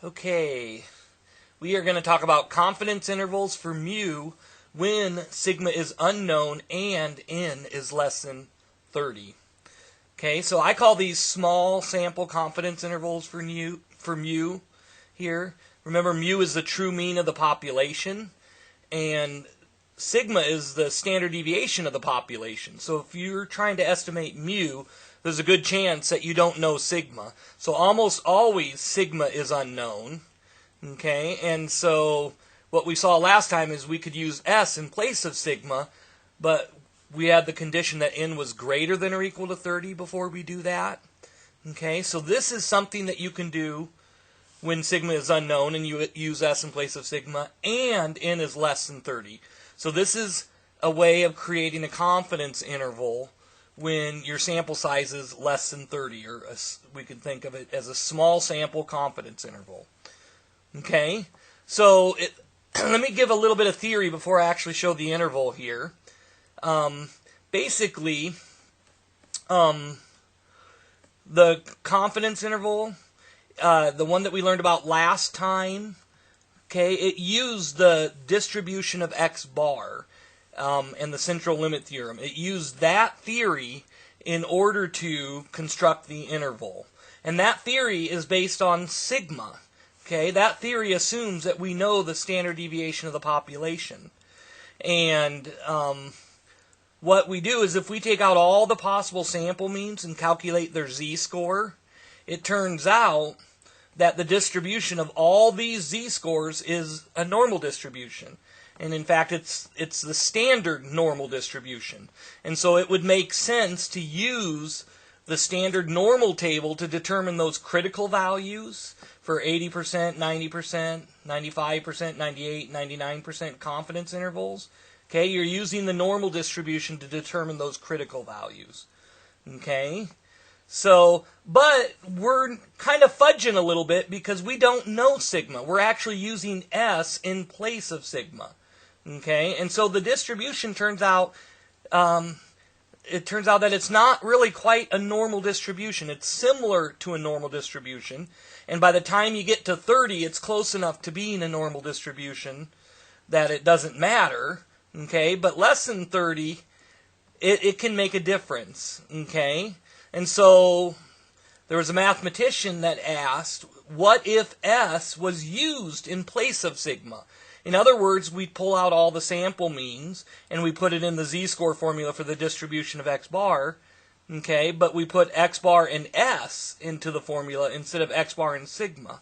Okay, we are going to talk about confidence intervals for mu when sigma is unknown and n is less than 30. Okay, so I call these small sample confidence intervals for mu here. Remember, mu is the true mean of the population, and sigma is the standard deviation of the population. So if you're trying to estimate mu, there's a good chance that you don't know sigma. So almost always sigma is unknown. Okay, and so what we saw last time is we could use S in place of sigma, but we had the condition that n was greater than or equal to 30 before we do that. Okay, so this is something that you can do when sigma is unknown and you use S in place of sigma and n is less than 30. So this is a way of creating a confidence interval when your sample size is less than 30, or we could think of it as a small sample confidence interval. Okay, so let me give a little bit of theory before I actually show the interval here. Basically, the confidence interval, the one that we learned about last time, okay, it used the distribution of x bar and the central limit theorem. It used that theory in order to construct the interval. And that theory is based on sigma. Okay, that theory assumes that we know the standard deviation of the population. And what we do is if we take out all the possible sample means and calculate their z-score, it turns out that the distribution of all these z-scores is a normal distribution. And in fact, it's the standard normal distribution. And so it would make sense to use the standard normal table to determine those critical values for 80%, 90%, 95%, 98%, 99% confidence intervals. Okay, you're using the normal distribution to determine those critical values. Okay, so, but we're kind of fudging a little bit because we don't know sigma. We're actually using S in place of sigma. Okay, and so the distribution turns out, it turns out that it's not really quite a normal distribution. It's similar to a normal distribution, and by the time you get to 30, it's close enough to being a normal distribution that it doesn't matter. Okay, but less than 30, it can make a difference. Okay, and so there was a mathematician that asked, what if S was used in place of sigma? In other words, we pull out all the sample means and we put it in the z-score formula for the distribution of x bar. Okay, but we put x bar and S into the formula instead of x bar and sigma.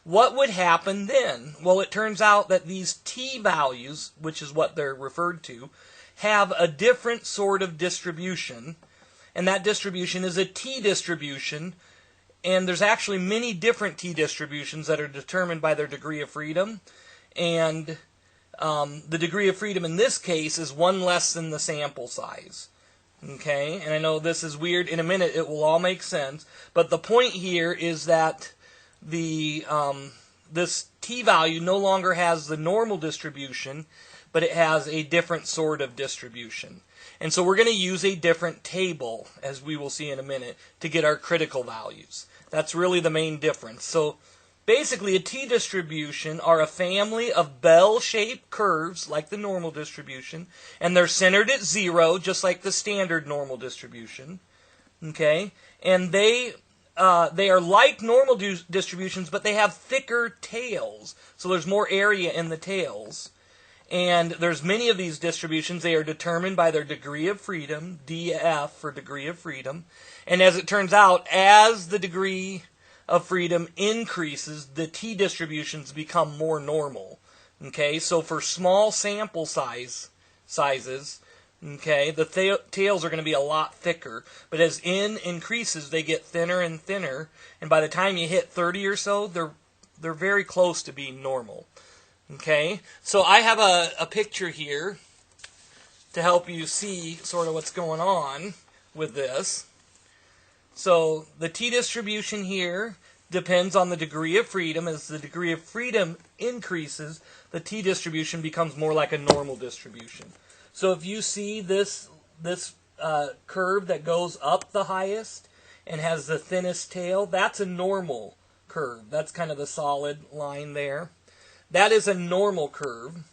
What would happen then? Well, it turns out that these t values, which is what they're referred to, have a different sort of distribution, and that distribution is a t distribution, and there's actually many different t distributions that are determined by their degree of freedom, and the degree of freedom in this case is one less than the sample size. Okay, and I know this is weird. In a minute it will all make sense, but the point here is that this t-value no longer has the normal distribution, but it has a different sort of distribution. And so we're going to use a different table, as we will see in a minute, to get our critical values. That's really the main difference. So basically a t-distribution are a family of bell-shaped curves, like the normal distribution, and they're centered at 0, just like the standard normal distribution. Okay? And they are like normal distributions, but they have thicker tails. So there's more area in the tails. And there's many of these distributions. They are determined by their degree of freedom, df for degree of freedom. And as it turns out, as the degree of freedom increases, the t-distributions become more normal. Okay, so for small sample sizes, okay, the tails are going to be a lot thicker, but as n increases, they get thinner and thinner, and by the time you hit 30 or so, they're very close to being normal. Okay, so I have a picture here to help you see sort of what's going on with this. So the t-distribution here depends on the degree of freedom. As the degree of freedom increases, the t-distribution becomes more like a normal distribution. So if you see this curve that goes up the highest and has the thinnest tail, that's a normal curve. That's kind of the solid line there. That is a normal curve.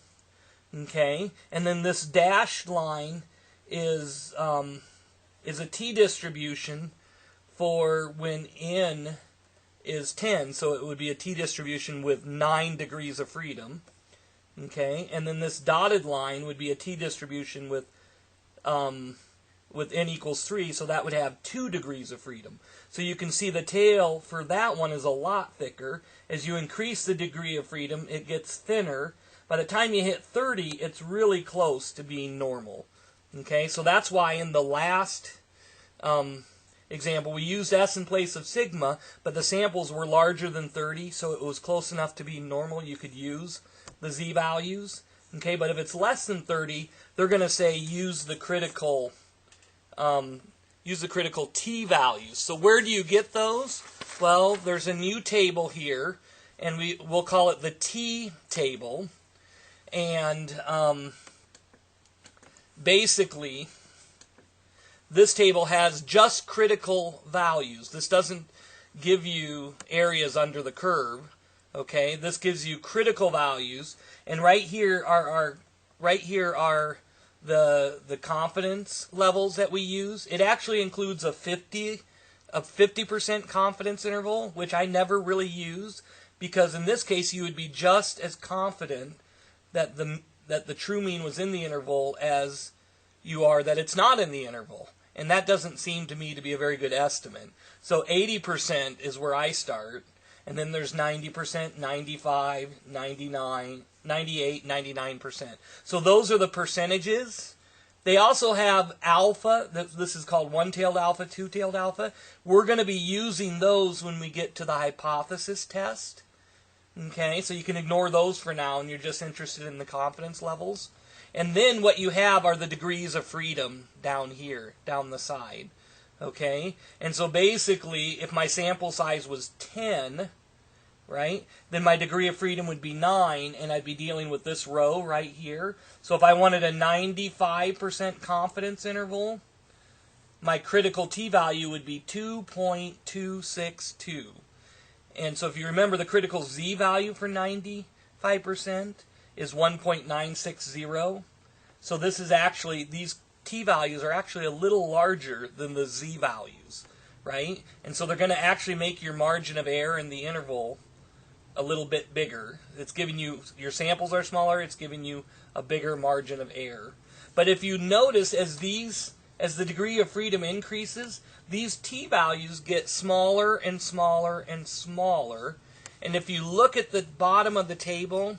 Okay, and then this dashed line is a t-distribution for when n is 10. So it would be a t-distribution with 9 degrees of freedom. Okay, and then this dotted line would be a t-distribution with n equals 3, so that would have 2 degrees of freedom. So you can see the tail for that one is a lot thicker. As you increase the degree of freedom, it gets thinner. By the time you hit 30, it's really close to being normal. Okay, so that's why in the last example, we used S in place of sigma, but the samples were larger than 30, so it was close enough to be normal. You could use the Z values. Okay, but if it's less than 30, they're going to say use the critical T values. So where do you get those? Well, there's a new table here, and we'll call it the T table. And basically, this table has just critical values. This doesn't give you areas under the curve. Okay, this gives you critical values, and right here are the confidence levels that we use. It actually includes a 50% confidence interval, which I never really use, because in this case you would be just as confident that the true mean was in the interval as you are that it's not in the interval. And that doesn't seem to me to be a very good estimate. So 80% is where I start, and then there's 90%, 95, 99, 98, 99%. So those are the percentages. They also have alpha. This is called one-tailed alpha, two-tailed alpha. We're going to be using those when we get to the hypothesis test. Okay, so you can ignore those for now, and you're just interested in the confidence levels. And then what you have are the degrees of freedom down here, down the side. Okay, and so basically, if my sample size was 10, right, then my degree of freedom would be 9, and I'd be dealing with this row right here. So if I wanted a 95% confidence interval, my critical t-value would be 2.262. And so if you remember, the critical z value for 95% is 1.960. So this is actually, these t-values are actually a little larger than the z values, right? And so they're going to actually make your margin of error in the interval a little bit bigger. It's giving you, your samples are smaller, it's giving you a bigger margin of error. But if you notice, as the degree of freedom increases, these t-values get smaller and smaller and smaller. And if you look at the bottom of the table,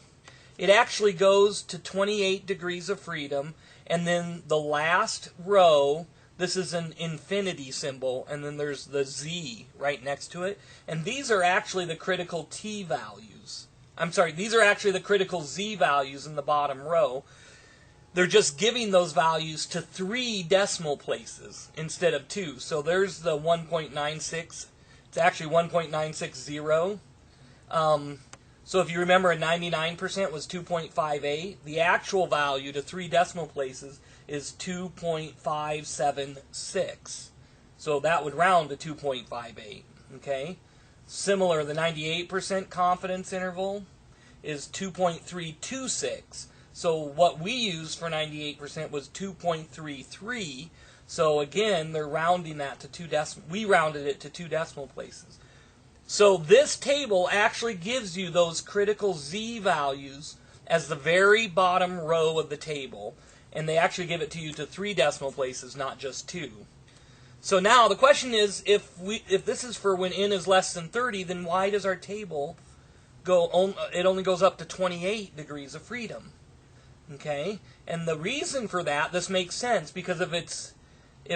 it actually goes to 28 degrees of freedom. And then the last row, this is an infinity symbol, and then there's the z right next to it. And these are actually the critical t values. I'm sorry, these are actually the critical z values in the bottom row. They're just giving those values to 3 decimal places instead of 2. So there's the 1.96. It's actually 1.960. So if you remember, a 99% was 2.58. The actual value to 3 decimal places is 2.576. So that would round to 2.58. Okay. Similar, the 98% confidence interval is 2.326. So what we used for 98% was 2.33. So again, they're rounding that to 2 decimal. We rounded it to 2 decimal places. So this table actually gives you those critical z values as the very bottom row of the table, and they actually give it to you to 3 decimal places, not just 2. So now the question is, if this is for when n is less than 30, then why does our table it only goes up to 28 degrees of freedom? Okay, and the reason for that, this makes sense, because if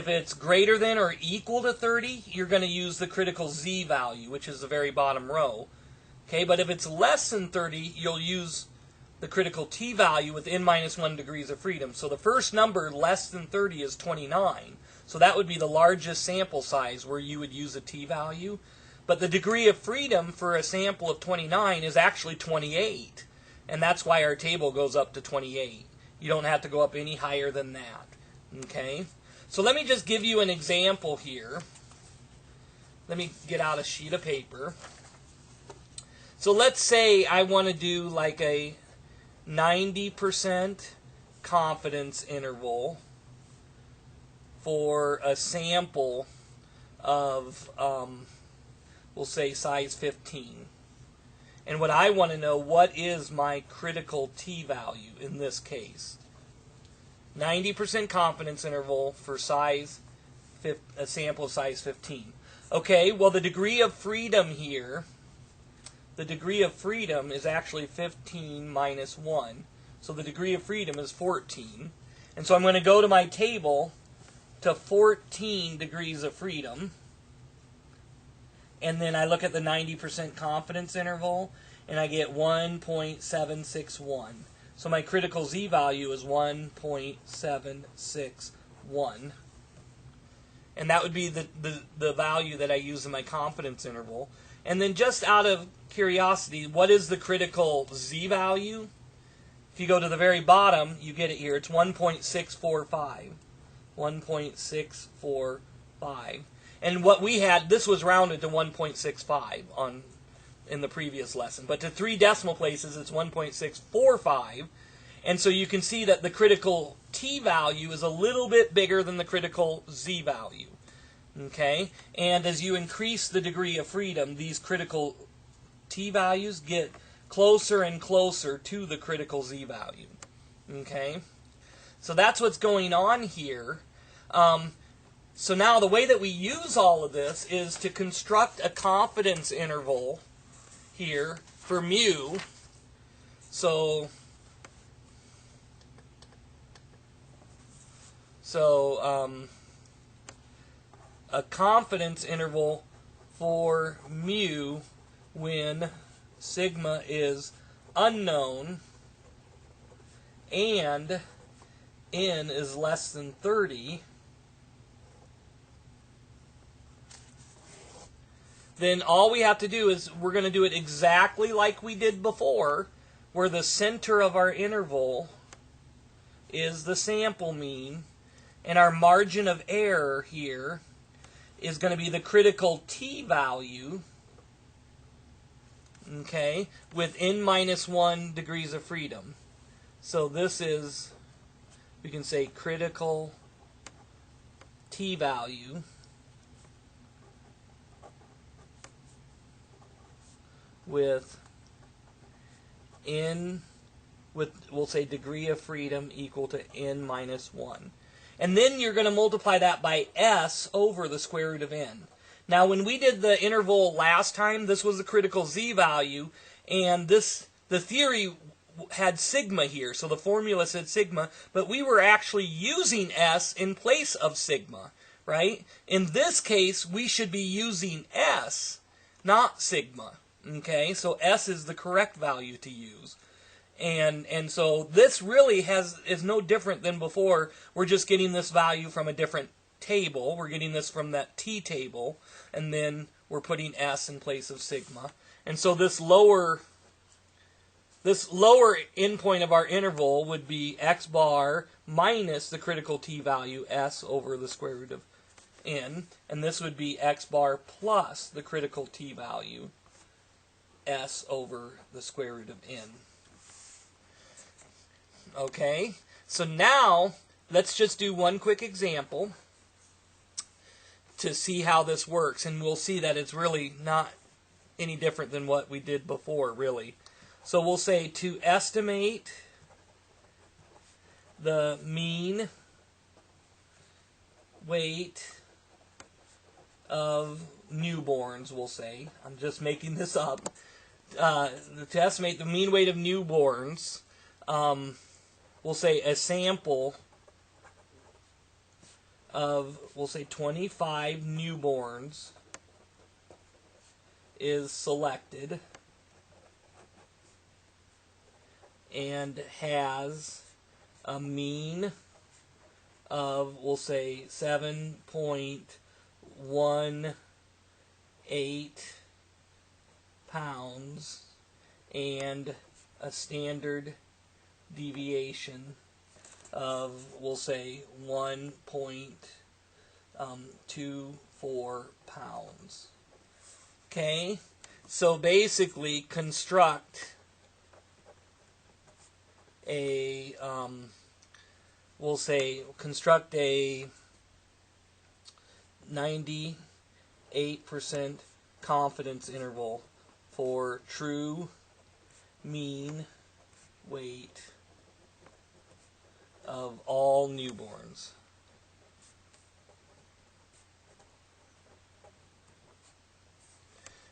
it's greater than or equal to 30, you're going to use the critical z value, which is the very bottom row. Okay, but if it's less than 30, you'll use the critical t value with n minus 1 degrees of freedom. So the first number less than 30 is 29. So that would be the largest sample size where you would use a t value. But the degree of freedom for a sample of 29 is actually 28. And that's why our table goes up to 28. You don't have to go up any higher than that. Okay? So let me just give you an example here. Let me get out a sheet of paper. So let's say I want to do like a 90% confidence interval for a sample of, we'll say, size 15. And what I want to know, what is my critical t-value in this case? 90% confidence interval for a sample of size 15. Okay, well the degree of freedom here, the degree of freedom is actually 15 minus 1. So the degree of freedom is 14. And so I'm going to go to my table to 14 degrees of freedom. And then I look at the 90% confidence interval, and I get 1.761. So my critical z-value is 1.761. And that would be the value that I use in my confidence interval. And then just out of curiosity, what is the critical z-value? If you go to the very bottom, you get it here. It's 1.645. 1.645. And what we had, this was rounded to 1.65 in the previous lesson. But to 3 decimal places, it's 1.645. And so you can see that the critical t-value is a little bit bigger than the critical z-value. Okay? And as you increase the degree of freedom, these critical t-values get closer and closer to the critical z-value. Okay? So that's what's going on here. So now the way that we use all of this is to construct a confidence interval here for mu. So a confidence interval for mu when sigma is unknown and n is less than 30, then all we have to do is we're going to do it exactly like we did before, where the center of our interval is the sample mean, and our margin of error here is going to be the critical t-value, okay, with n minus 1 degrees of freedom. So this is, we can say, critical t-value with n, we'll say degree of freedom equal to n minus 1. And then you're going to multiply that by s over the square root of n. Now when we did the interval last time, this was the critical z-value, and the theory had sigma here, so the formula said sigma, but we were actually using s in place of sigma, right? In this case, we should be using s, not sigma. Okay, so s is the correct value to use. And so this really is no different than before. We're just getting this value from a different table. We're getting this from that t table, and then we're putting s in place of sigma. And so this lower endpoint of our interval would be x bar minus the critical t-value, s over the square root of n. And this would be x bar plus the critical t-value, s over the square root of n. Okay, so now let's just do one quick example to see how this works, and we'll see that it's really not any different than what we did before, really. So we'll say to estimate the mean weight of newborns, we'll say. I'm just making this up. To estimate the mean weight of newborns, we'll say a sample of, we'll say 25 newborns is selected and has a mean of, we'll say 7.18 pounds and a standard deviation of, we'll say 1.24 pounds. Okay, So basically, construct a, we'll say, construct a 98% confidence interval for true mean weight of all newborns.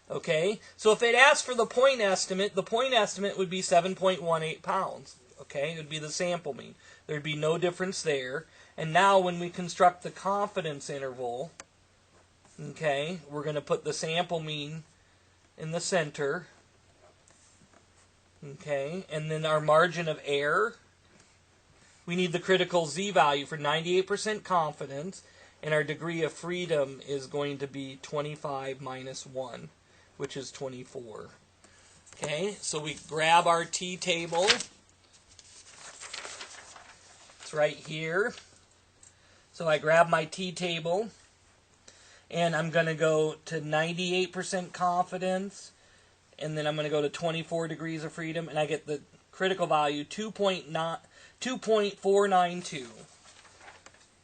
Okay, so if it asked for the point estimate would be 7.18 pounds. Okay, it would be the sample mean. There'd be no difference there. And now when we construct the confidence interval, okay, we're going to put the sample mean in the center. Okay, and then our margin of error, we need the critical z-value for 98% confidence, and our degree of freedom is going to be 25 minus 1, which is 24. Okay, so we grab our t-table. It's right here. So I grab my t-table, and I'm going to go to 98% confidence, and then I'm going to go to 24 degrees of freedom, and I get the critical value 2.492.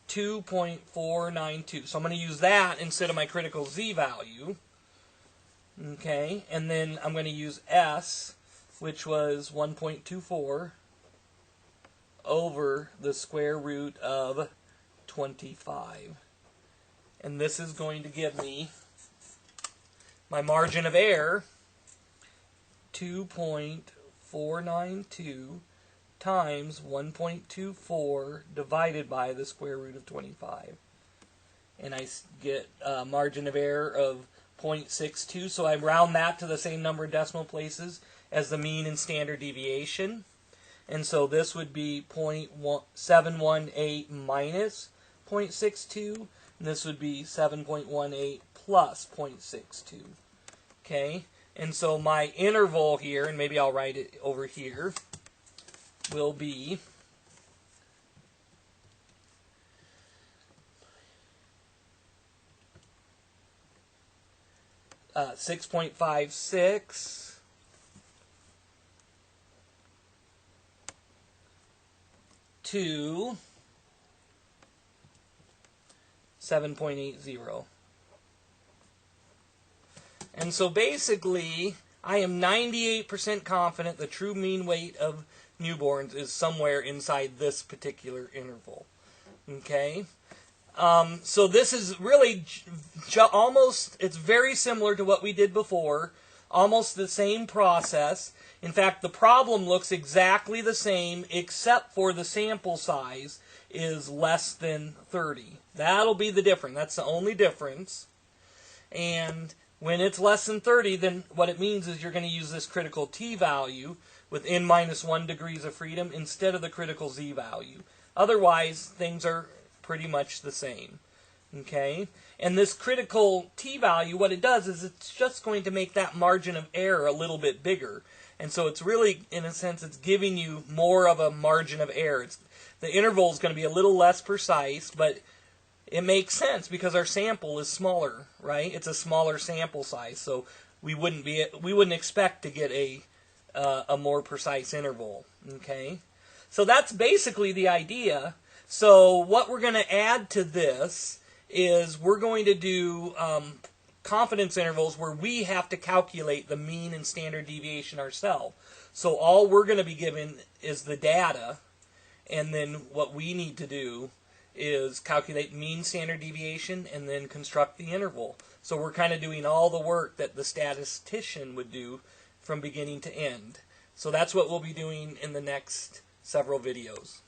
2.492. So I'm going to use that instead of my critical z-value. Okay, and then I'm going to use S, which was 1.24 over the square root of 25. And this is going to give me my margin of error, 2.492 times 1.24 divided by the square root of 25. And I get a margin of error of 0.62, so I round that to the same number of decimal places as the mean and standard deviation. And so this would be 0.718 minus 0.62, and this would be 7.18 plus 0.62. Okay, and so my interval here, and maybe I'll write it over here, will be 6.56 to 7.80. And so basically, I am 98% confident the true mean weight of newborns is somewhere inside this particular interval. Okay? So this is really almost, it's very similar to what we did before, almost the same process. In fact, the problem looks exactly the same, except for the sample size is less than 30. That'll be the difference. That's the only difference. And when it's less than 30, then what it means is you're going to use this critical t-value with n minus 1 degrees of freedom instead of the critical z-value. Otherwise, things are pretty much the same. Okay? And this critical t-value, what it does is it's just going to make that margin of error a little bit bigger. And so it's really, in a sense, it's giving you more of a margin of error. The interval is going to be a little less precise, but it makes sense because our sample is smaller, right? It's a smaller sample size, so we wouldn't expect to get a more precise interval. Okay? So that's basically the idea. So what we're going to add to this is we're going to do confidence intervals where we have to calculate the mean and standard deviation ourselves. So all we're going to be given is the data, and then what we need to do is calculate mean standard deviation and then construct the interval. So we're kind of doing all the work that the statistician would do from beginning to end. So that's what we'll be doing in the next several videos.